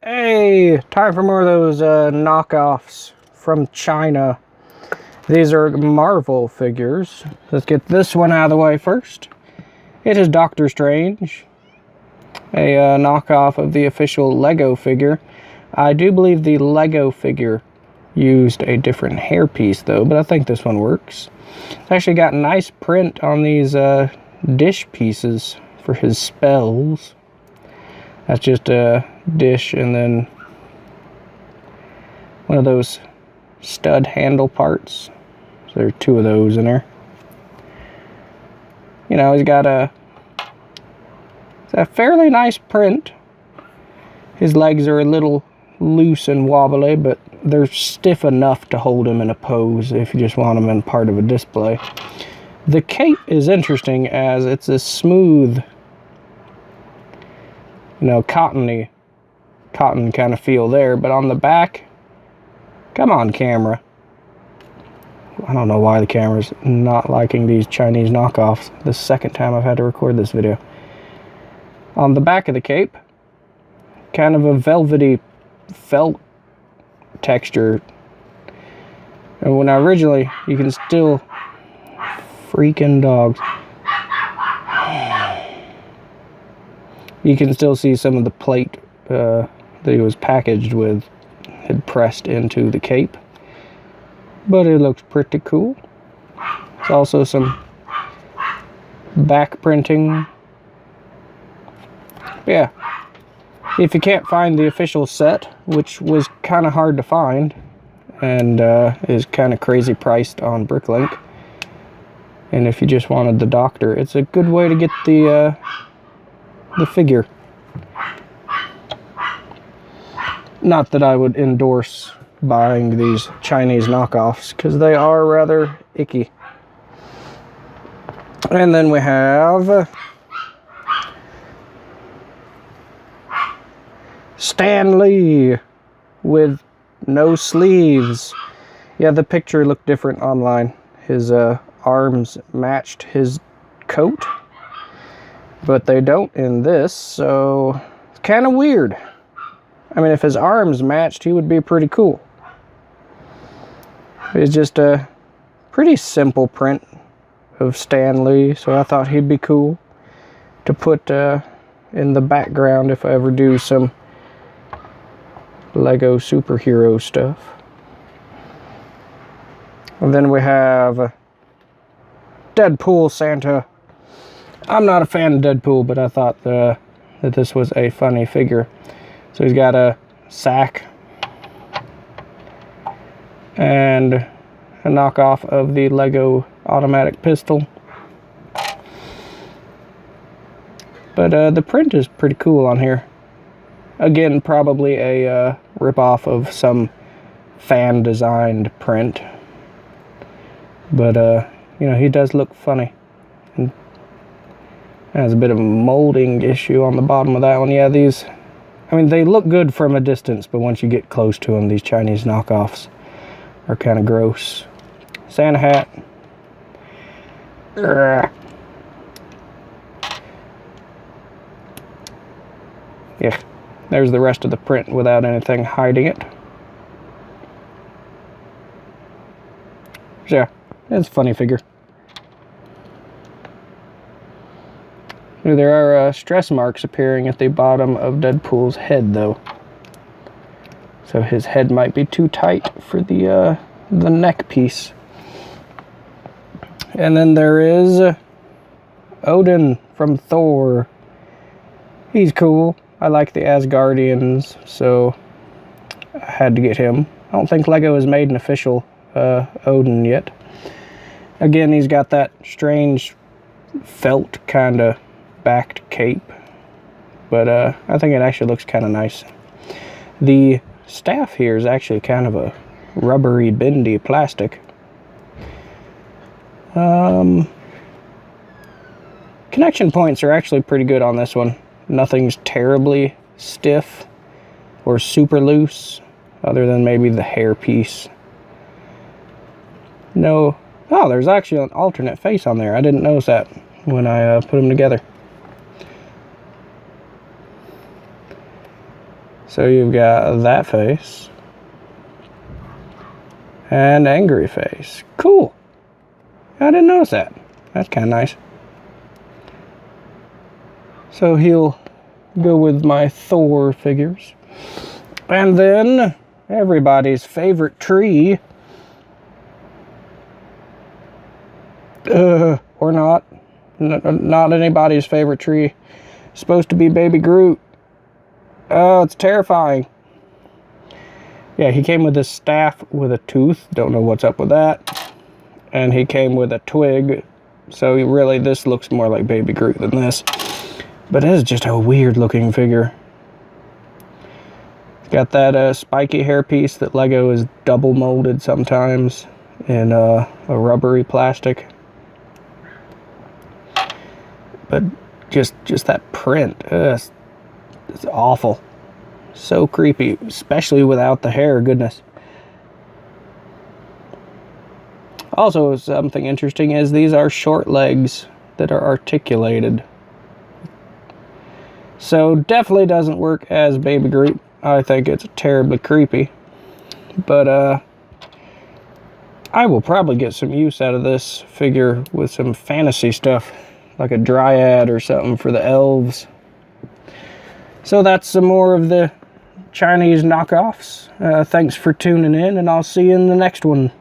Hey, time for more of those knockoffs from China. These are Marvel figures. Let's get this one out of the way first. It is Doctor Strange, a knockoff of the official Lego figure. I do believe the Lego figure used a different hairpiece though, but I think this one works. It's actually got a nice print on these dish pieces for his spells. That's just a dish and then one of those stud handle parts. So there are two of those in there. You know, he's got a fairly nice print. His legs are a little loose and wobbly, but they're stiff enough to hold him in a pose if you just want him in part of a display. The cape is interesting as it's a smooth, you know, cotton kind of feel there, but on the back, come on camera. I don't know why the camera's not liking these Chinese knockoffs. The second time I've had to record this video. On the back of the cape, kind of a velvety felt texture. And when originally, you can still, freaking dogs. You can still see some of the plate that he was packaged with had pressed into the cape. But it looks pretty cool. There's also some back printing. Yeah. If you can't find the official set, which was kind of hard to find, and is kind of crazy priced on Bricklink, and if you just wanted the Doctor, it's a good way to get the figure. Not that I would endorse buying these Chinese knockoffs, because they are rather icky. And then we have Stanley with no sleeves. Yeah, the picture looked different online. His arms matched his coat, but they don't in this, so it's kind of weird. I mean, if his arms matched, he would be pretty cool. It's just a pretty simple print of Stanley, so I thought he'd be cool to put in the background if I ever do some Lego superhero stuff. And then we have Deadpool Santa. I'm not a fan of Deadpool, but I thought that this was a funny figure. So he's got a sack and a knockoff of the Lego automatic pistol. But the print is pretty cool on here. Again, probably a rip-off of some fan-designed print. But, you know, he does look funny. And has a bit of a molding issue on the bottom of that one. Yeah, these, I mean, they look good from a distance, but once you get close to them, these Chinese knockoffs are kind of gross. Santa hat. Yeah, there's the rest of the print without anything hiding it. So, yeah, it's a funny figure. There are stress marks appearing at the bottom of Deadpool's head, though. So his head might be too tight for the neck piece. And then there is Odin from Thor. He's cool. I like the Asgardians, so I had to get him. I don't think Lego has made an official Odin yet. Again, he's got that strange felt kind of backed cape, but I think it actually looks kind of nice. The staff here is actually kind of a rubbery, bendy plastic. Connection points are actually pretty good on this one. Nothing's terribly stiff or super loose, other than maybe the hair piece. No, oh, there's actually an alternate face on there. I didn't notice that when I put them together. So you've got that face. And angry face. Cool. I didn't notice that. That's kind of nice. So he'll go with my Thor figures. And then everybody's favorite tree. Or not. Not anybody's favorite tree. It's supposed to be Baby Groot. Oh, it's terrifying. Yeah, he came with this staff with a tooth. Don't know what's up with that. And he came with a twig. So really, this looks more like Baby Groot than this. But it is just a weird looking figure. Got that spiky hairpiece that Lego is double molded sometimes in a rubbery plastic. But just that print, it's awful. So creepy, especially without the hair, goodness. Also, something interesting is these are short legs that are articulated. So definitely doesn't work as Baby Groot. I think it's terribly creepy. But I will probably get some use out of this figure with some fantasy stuff, like a dryad or something for the elves. So that's some more of the Chinese knockoffs. Thanks for tuning in, and I'll see you in the next one.